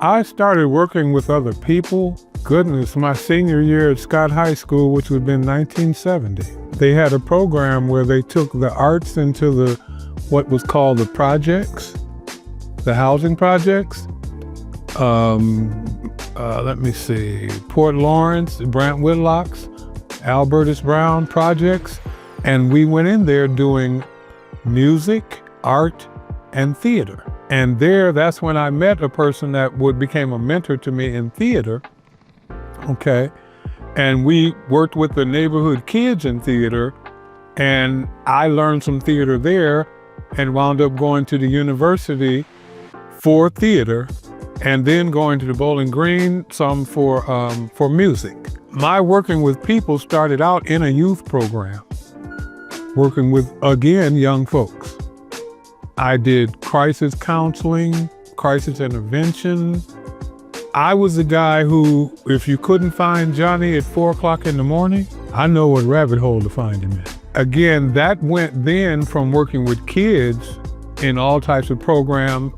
I started working with other people, goodness, my senior year at Scott High School, which would have been 1970. They had a program where they took the arts into what was called the projects, the housing projects. Let me see, Port Lawrence, Brant Whitlock's, Albertus Brown projects. And we went in there doing music, art, and theater. And that's when I met a person that became a mentor to me in theater, okay? And we worked with the neighborhood kids in theater, and I learned some theater there and wound up going to the university for theater and then going to the Bowling Green some for music. My working with people started out in a youth program, working with, again, young folks. I did crisis counseling, crisis intervention. I was the guy who, if you couldn't find Johnny at 4 o'clock in the morning, I know what rabbit hole to find him in. Again, that went then from working with kids in all types of programs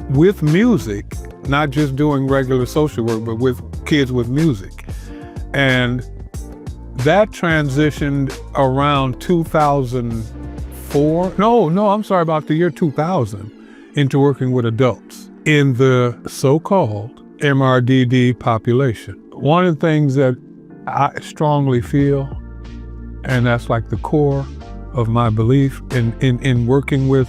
with music, not just doing regular social work, but with kids with music. And that transitioned around 2004. I'm sorry, about the year 2000 into working with adults in the so-called MRDD population. One of the things that I strongly feel, and that's like the core of my belief in working with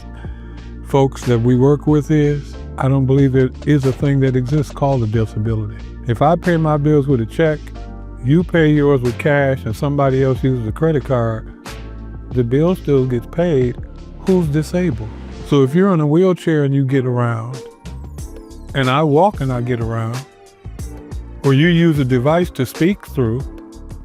folks that we work with, is I don't believe there is a thing that exists called a disability. If I pay my bills with a check, you pay yours with cash, and somebody else uses a credit card, the bill still gets paid. Who's disabled? So if you're in a wheelchair and you get around, and I walk and I get around, or you use a device to speak through,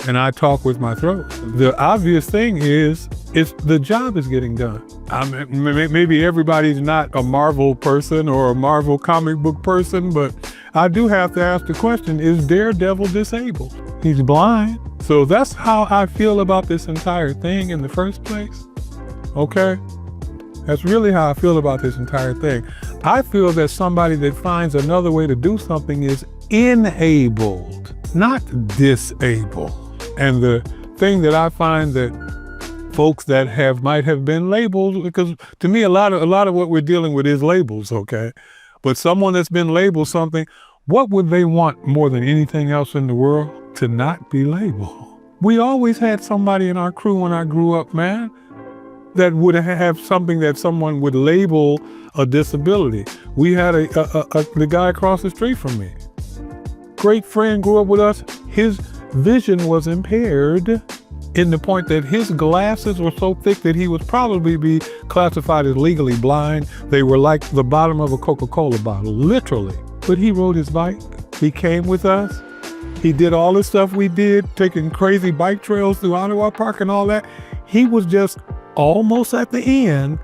and I talk with my throat, the obvious thing is the job is getting done. I mean, maybe everybody's not a Marvel person or a Marvel comic book person, but I do have to ask the question, is Daredevil disabled? He's blind. So that's how I feel about this entire thing in the first place, okay? That's really how I feel about this entire thing. I feel that somebody that finds another way to do something is enabled, not disabled. And the thing that I find that folks that might have been labeled, because to me, a lot of what we're dealing with is labels, okay? But someone that's been labeled something, what would they want more than anything else in the world? To not be labeled. We always had somebody in our crew when I grew up, man, that would have something that someone would label a disability. We had the guy across the street from me. Great friend, grew up with us. His vision was impaired in the point that his glasses were so thick that he would probably be classified as legally blind. They were like the bottom of a Coca-Cola bottle, literally. But he rode his bike. He came with us. He did all the stuff we did, taking crazy bike trails through Ottawa Park and all that. He was just almost at the end,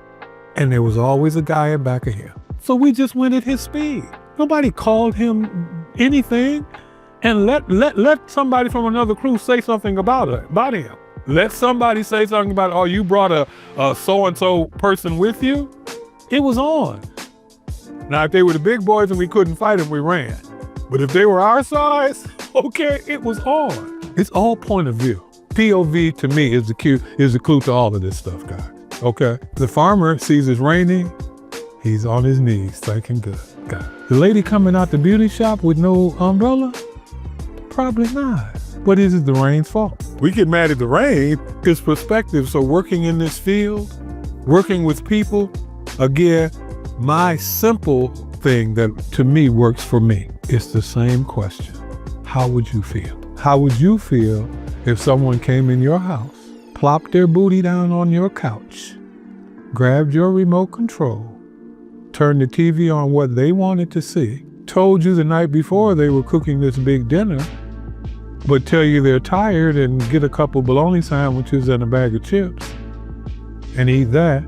and there was always a guy in back of him. So we just went at his speed. Nobody called him anything. And let somebody from another crew say something about him. Let somebody say something about, oh, you brought a so-and-so person with you? It was on. Now, if they were the big boys and we couldn't fight them, we ran. But if they were our size, okay, it was on. It's all point of view. POV to me is the clue to all of this stuff, guys. Okay? The farmer sees it's raining, he's on his knees, thanking God. The lady coming out the beauty shop with no umbrella? Probably not. But is it the rain's fault? We get mad at the rain. It's perspective. So working in this field, working with people, again, my simple thing that to me works for me is the same question. How would you feel? How would you feel if someone came in your house, plopped their booty down on your couch, grabbed your remote control, turned the TV on what they wanted to see, told you the night before they were cooking this big dinner, but tell you they're tired and get a couple bologna sandwiches and a bag of chips and eat that,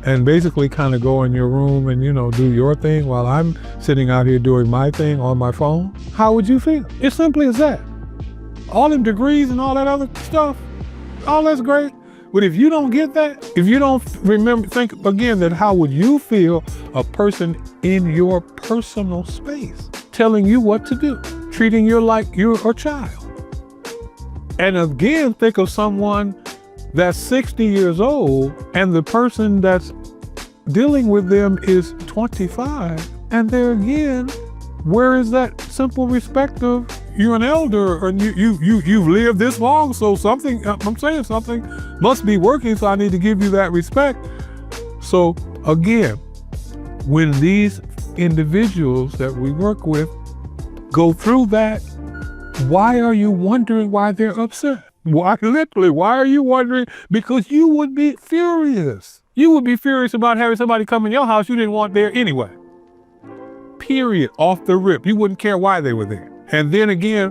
and basically kind of go in your room and, do your thing while I'm sitting out here doing my thing on my phone? How would you feel? It's simply as that. All them degrees and all that other stuff, all that's great, But if you don't get that, if you don't think again that how would you feel a person in your personal space telling you what to do, treating you like you're a child? And again, think of someone that's 60 years old and the person that's dealing with them is 25. And there again, where is that simple respect of you're an elder and you've lived this long, so something, I'm saying something must be working, so I need to give you that respect. So again, when these individuals that we work with go through that, why are you wondering why they're upset? Why are you wondering? Because you would be furious. You would be furious about having somebody come in your house you didn't want there anyway. Period. Off the rip. You wouldn't care why they were there. And then again,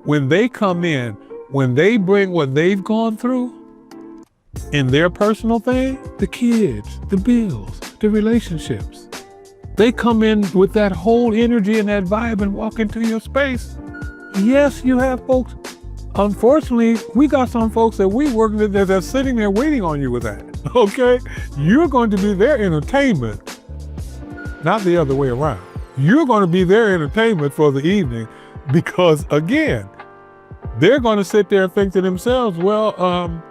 when they come in, when they bring what they've gone through in their personal thing, the kids, the bills, the relationships, they come in with that whole energy and that vibe and walk into your space. Yes, you have folks. Unfortunately, we got some folks that we work with that are sitting there waiting on you with that. Okay? You're going to be their entertainment, not the other way around. You're going to be their entertainment for the evening because, again, they're going to sit there and think to themselves, well,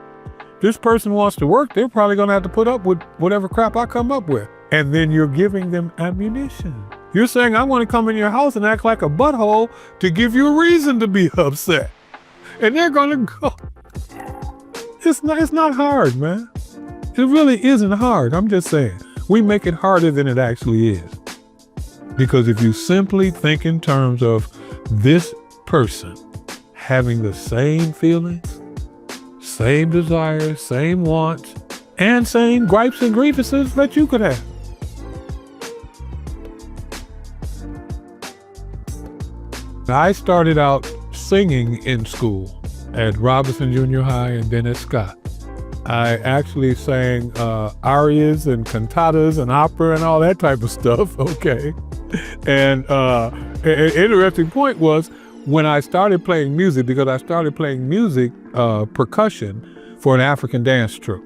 this person wants to work. They're probably going to have to put up with whatever crap I come up with. And then you're giving them ammunition. You're saying, I want to come in your house and act like a butthole to give you a reason to be upset. And they're going to go. It's not hard, man. It really isn't hard. I'm just saying. We make it harder than it actually is. Because if you simply think in terms of this person having the same feelings, same desires, same wants, and same gripes and grievances that you could have. I started out singing in school at Robinson Junior High and then at Scott. I actually sang arias and cantatas and opera and all that type of stuff, okay? And an interesting point was when I started playing music, because I started playing music, percussion, for an African dance troupe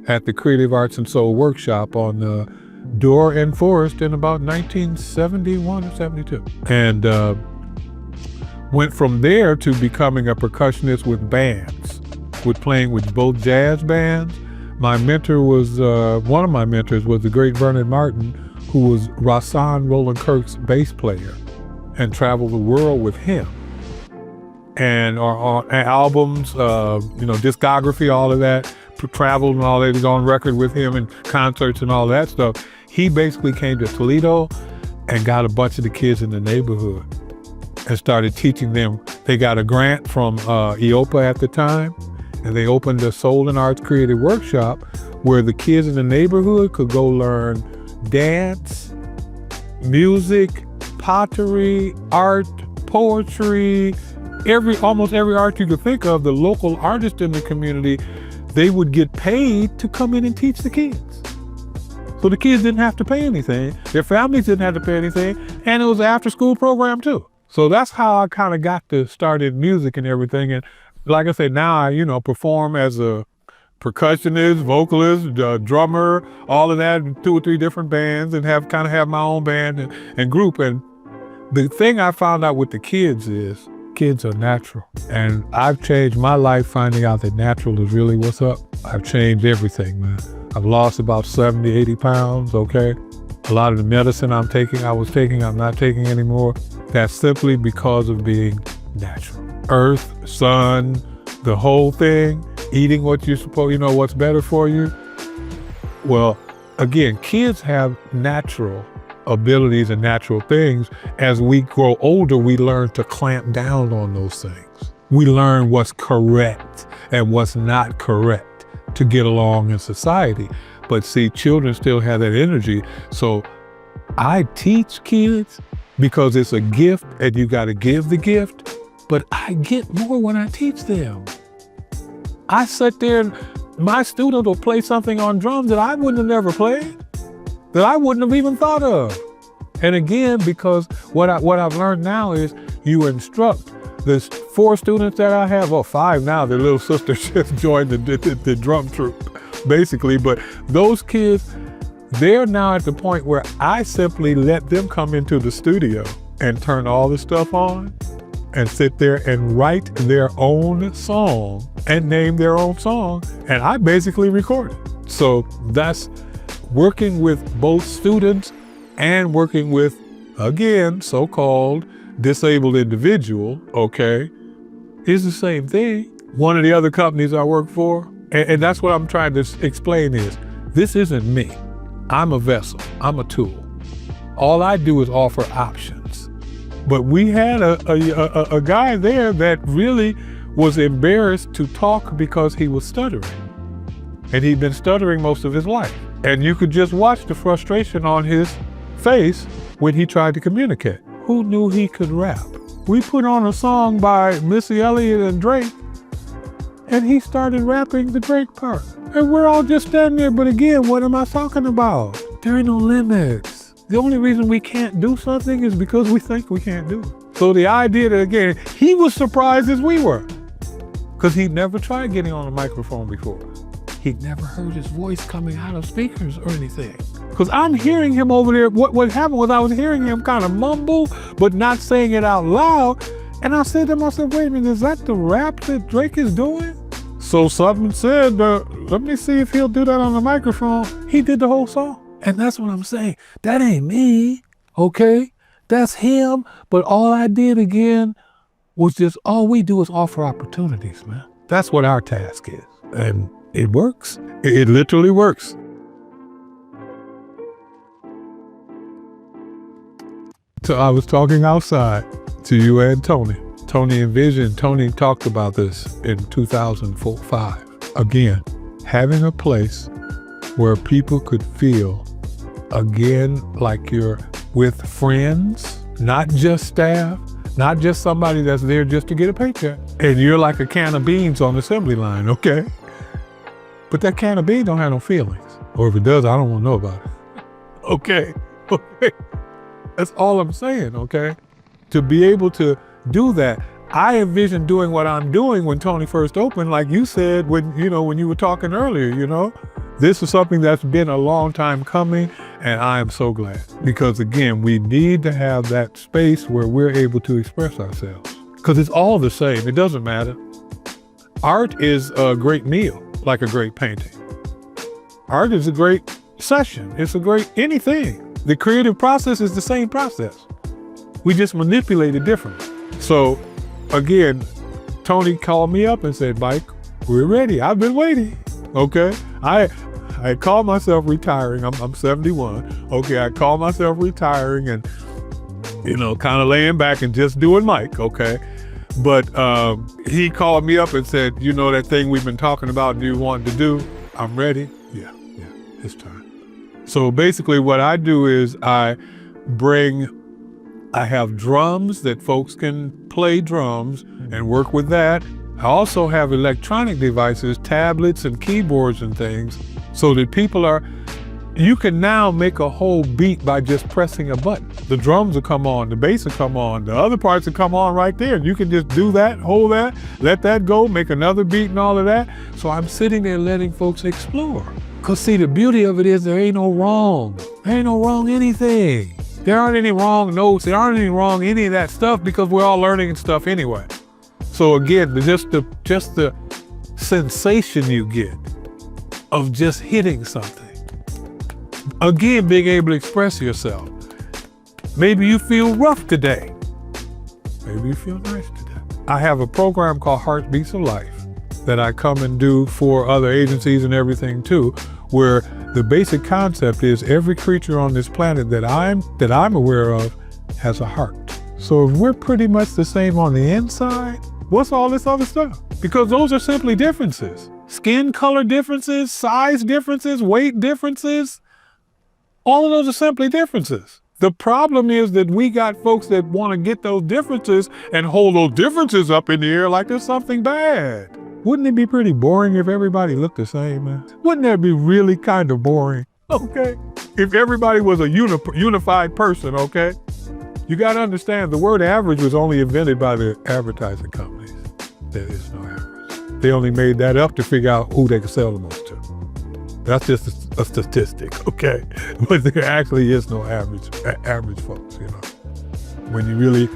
at the Creative Arts and Soul Workshop on Door and Forest in about 1971 or 72. And went from there to becoming a percussionist with bands, with playing with both jazz bands. My mentor was, one of my mentors was the great Bernard Martin, who was Rahsaan Roland Kirk's bass player, and traveled the world with him. And on albums, discography, all of that, traveled and all that, was on record with him and concerts and all that stuff. He basically came to Toledo and got a bunch of the kids in the neighborhood and started teaching them. They got a grant from EOPA at the time, and they opened a Soul and Arts Creative Workshop where the kids in the neighborhood could go learn dance, music, pottery, art, poetry, almost every art you could think of. The local artists in the community, they would get paid to come in and teach the kids. So the kids didn't have to pay anything, their families didn't have to pay anything, and it was an after-school program too. So that's how I kind of got to start in music and everything. And like I said, now I, perform as a percussionist, vocalist, drummer, all of that, 2 or 3 different bands, and have my own band and group. And the thing I found out with the kids is kids are natural. And I've changed my life finding out that natural is really what's up. I've changed everything, man. I've lost about 70, 80 pounds, okay? A lot of the medicine I'm not taking anymore. That's simply because of being natural. Earth, sun, the whole thing, eating what you're supposed, what's better for you. Well, again, kids have natural abilities and natural things. As we grow older, we learn to clamp down on those things. We learn what's correct and what's not correct to get along in society. But see, children still have that energy. So I teach kids because it's a gift and you got to give the gift, but I get more when I teach them. I sit there and my student will play something on drums that I wouldn't have never played, that I wouldn't have even thought of. And again, because what I've learned now is you instruct. The 4 students that I have, or 5 now, their little sister just joined the drum troupe, basically. But those kids, they're now at the point where I simply let them come into the studio and turn all the stuff on and sit there and write their own song and name their own song. And I basically record it. So that's working with both students and working with, again, so-called disabled individual, okay, is the same thing. One of the other companies I work for, and that's what I'm trying to explain is, this isn't me. I'm a vessel, I'm a tool. All I do is offer options. But we had a guy there that really was embarrassed to talk because he was stuttering. And he'd been stuttering most of his life. And you could just watch the frustration on his face when he tried to communicate. Who knew he could rap? We put on a song by Missy Elliott and Drake, and he started rapping the Drake part. And we're all just standing there, but again, what am I talking about? There ain't no limits. The only reason we can't do something is because we think we can't do it. So the idea that, again, he was surprised as we were, because he'd never tried getting on a microphone before. He'd never heard his voice coming out of speakers or anything. Because I'm hearing him over there. What happened was I was hearing him kind of mumble, but not saying it out loud. And I said to myself, wait a minute, is that the rap that Drake is doing? So something said, let me see if he'll do that on the microphone. He did the whole song. And that's what I'm saying. That ain't me, okay? That's him. But all I did again was just, all we do is offer opportunities, man. That's what our task is. And it works. It literally works. So I was talking outside to you and Tony. Tony envisioned, Tony talked about this in 2005. Again, having a place where people could feel, again, like you're with friends, not just staff, not just somebody that's there just to get a paycheck. And you're like a can of beans on the assembly line, okay? But that can of beans don't have no feelings. Or if it does, I don't want to know about it. Okay. That's all I'm saying, okay? To be able to do that, I envisioned doing what I'm doing when Tony first opened, like you said, when you were talking earlier, This is something that's been a long time coming, and I am so glad. Because again, we need to have that space where we're able to express ourselves. Because it's all the same, it doesn't matter. Art is a great meal, like a great painting. Art is a great session, it's a great anything. The creative process is the same process. We just manipulate it differently. So again, Tony called me up and said, Mike, we're ready. I've been waiting. Okay. I called myself retiring. I'm 71. Okay. I called myself retiring and, kind of laying back and just doing Mike. Okay. But he called me up and said, that thing we've been talking about, do you want to do? I'm ready. Yeah, it's time. So basically what I do is I have drums that folks can play drums and work with that. I also have electronic devices, tablets and keyboards and things, so that you can now make a whole beat by just pressing a button. The drums will come on, the bass will come on, the other parts will come on right there. You can just do that, hold that, let that go, make another beat and all of that. So I'm sitting there letting folks explore. Because see, the beauty of it is there ain't no wrong. There ain't no wrong anything. There aren't any wrong notes. There aren't any wrong any of that stuff because we're all learning stuff anyway. So again, just the sensation you get of just hitting something. Again, being able to express yourself. Maybe you feel rough today. Maybe you feel nice today. I have a program called Heartbeats of Life that I come and do for other agencies and everything too, where the basic concept is every creature on this planet that I'm aware of has a heart. So if we're pretty much the same on the inside, what's all this other stuff? Because those are simply differences. Skin color differences, size differences, weight differences, all of those are simply differences. The problem is that we got folks that want to get those differences and hold those differences up in the air like there's something bad. Wouldn't it be pretty boring if everybody looked the same, man? Wouldn't that be really kind of boring? Okay. If everybody was a unified person, okay? You got to understand the word average was only invented by the advertising company. there is no average. They only made that up to figure out who they could sell the most to. That's just a statistic, okay? But there actually is no average folks, you know. When you really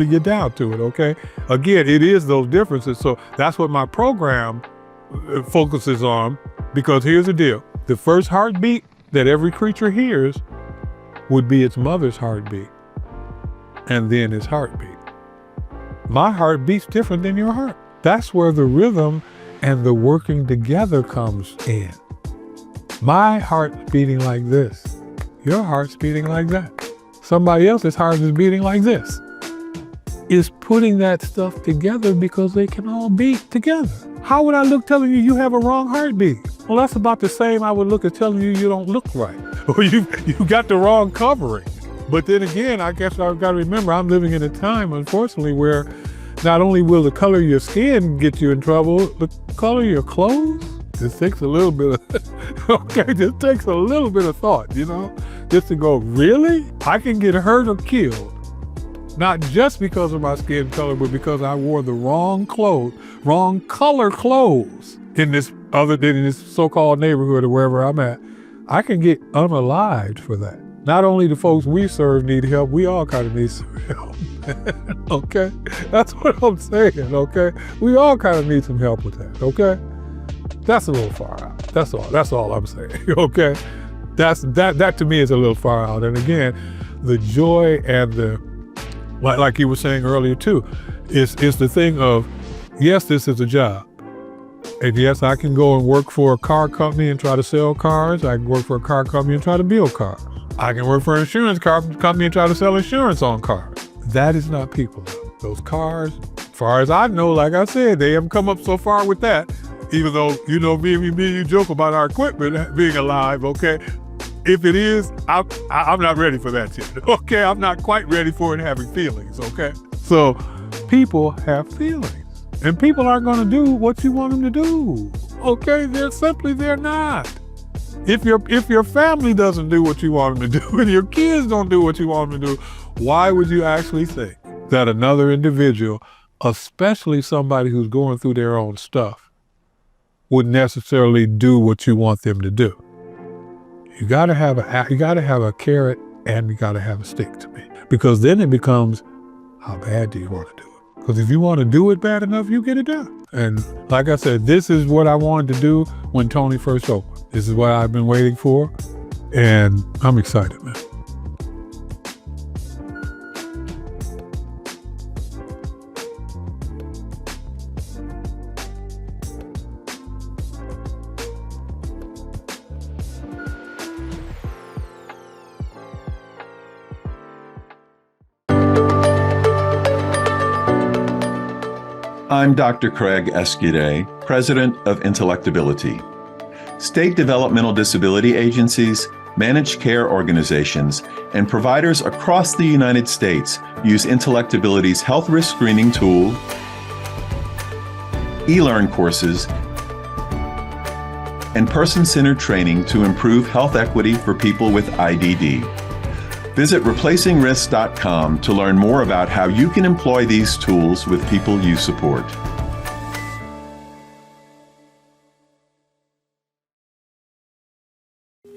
get down to it, okay? Again, it is those differences. So that's what my program focuses on, because here's the deal. The first heartbeat that every creature hears would be its mother's heartbeat, and then its heartbeat. My heartbeat's different than your heart. That's where the rhythm and the working together comes in. My heart's beating like this. Your heart's beating like that. Somebody else's heart is beating like this. It's putting that stuff together because they can all beat together. How would I look telling you you have a wrong heartbeat? Well, that's about the same I would look at telling you you don't look right, or you got the wrong covering. But then again, I guess I've got to remember I'm living in a time, unfortunately, where not only will the color of your skin get you in trouble, the color of your clothes, this takes a little bit of, this takes a little bit of thought, you know? Just to go, really? I can get hurt or killed, not just because of my skin color, but because I wore the wrong color clothes in this so-called neighborhood or wherever I'm at. I can get unalived for that. Not only the folks we serve need help, we all kind of need some help. Okay? That's what I'm saying, okay? We all kind of need some help with that, okay? That's a little far out. That's all I'm saying, okay? That to me is a little far out. And again, the joy and the, like you were saying earlier too, is the thing of, yes, this is a job. And yes, I can go and work for a car company and try to sell cars. I can work for a car company and try to build cars. I can work for an insurance company and try to sell insurance on cars. That is not people. Those cars, as far as I know, like I said, they haven't come up so far with that. Even though, you know, me and you joke about our equipment being alive, okay? If it is, I'm not ready for that yet, okay? I'm not quite ready for it having feelings, okay? So people have feelings, and people aren't gonna do what you want them to do, okay? They're not. If your family doesn't do what you want them to do, and your kids don't do what you want them to do, why would you actually think that another individual, especially somebody who's going through their own stuff, would necessarily do what you want them to do? You gotta have a carrot and you gotta have a stick to me. Because then it becomes, how bad do you want to do it? Because if you want to do it bad enough, you get it done. And like I said, this is what I wanted to do when Tony first opened. This is what I've been waiting for, and I'm excited, man. I'm Dr. Craig Escudé, President of Intellectability. State developmental disability agencies, managed care organizations, and providers across the United States use Intellectability's health risk screening tool, e-learn courses, and person-centered training to improve health equity for people with IDD. Visit replacingrisks.com to learn more about how you can employ these tools with people you support.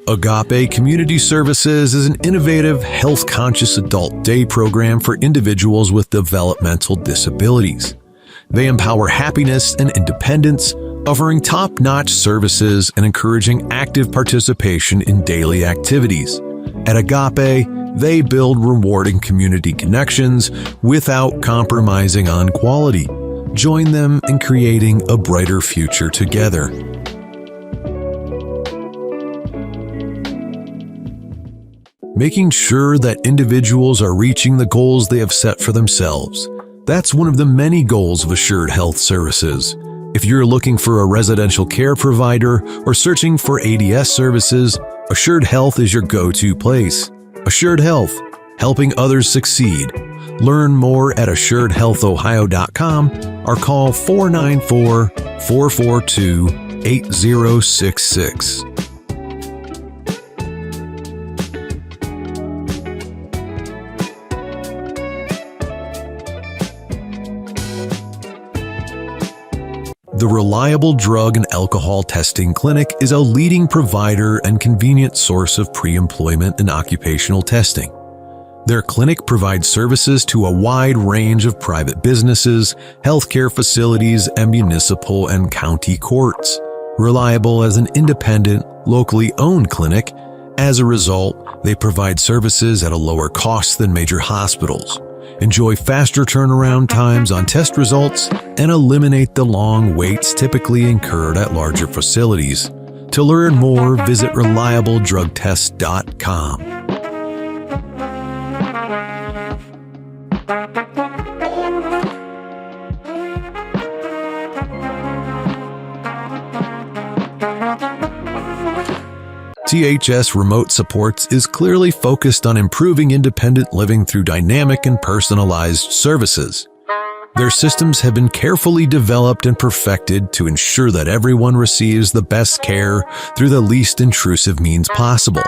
Agape Community Services is an innovative, health-conscious adult day program for individuals with developmental disabilities. They empower happiness and independence, offering top-notch services and encouraging active participation in daily activities. At Agape, they build rewarding community connections without compromising on quality. Join them in creating a brighter future together. Making sure that individuals are reaching the goals they have set for themselves. That's one of the many goals of Assured Health Services. If you're looking for a residential care provider or searching for ADS services, Assured Health is your go-to place. Assured Health, helping others succeed. Learn more at assuredhealthohio.com or call 494-442-8066. The Reliable Drug and Alcohol Testing Clinic is a leading provider and convenient source of pre-employment and occupational testing. Their clinic provides services to a wide range of private businesses, healthcare facilities, and municipal and county courts. Reliable as an independent, locally owned clinic, as a result, they provide services at a lower cost than major hospitals, enjoy faster turnaround times on test results, and eliminate the long waits typically incurred at larger facilities. To learn more, visit reliabledrugtest.com. THS Remote Supports is clearly focused on improving independent living through dynamic and personalized services. Their systems have been carefully developed and perfected to ensure that everyone receives the best care through the least intrusive means possible.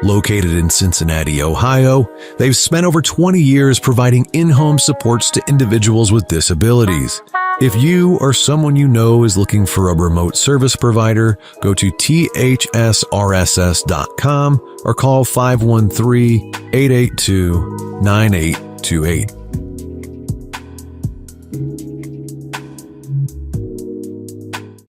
Located in Cincinnati, Ohio, they've spent over 20 years providing in-home supports to individuals with disabilities. If you or someone you know is looking for a remote service provider, go to thsrss.com or call 513-882-9828.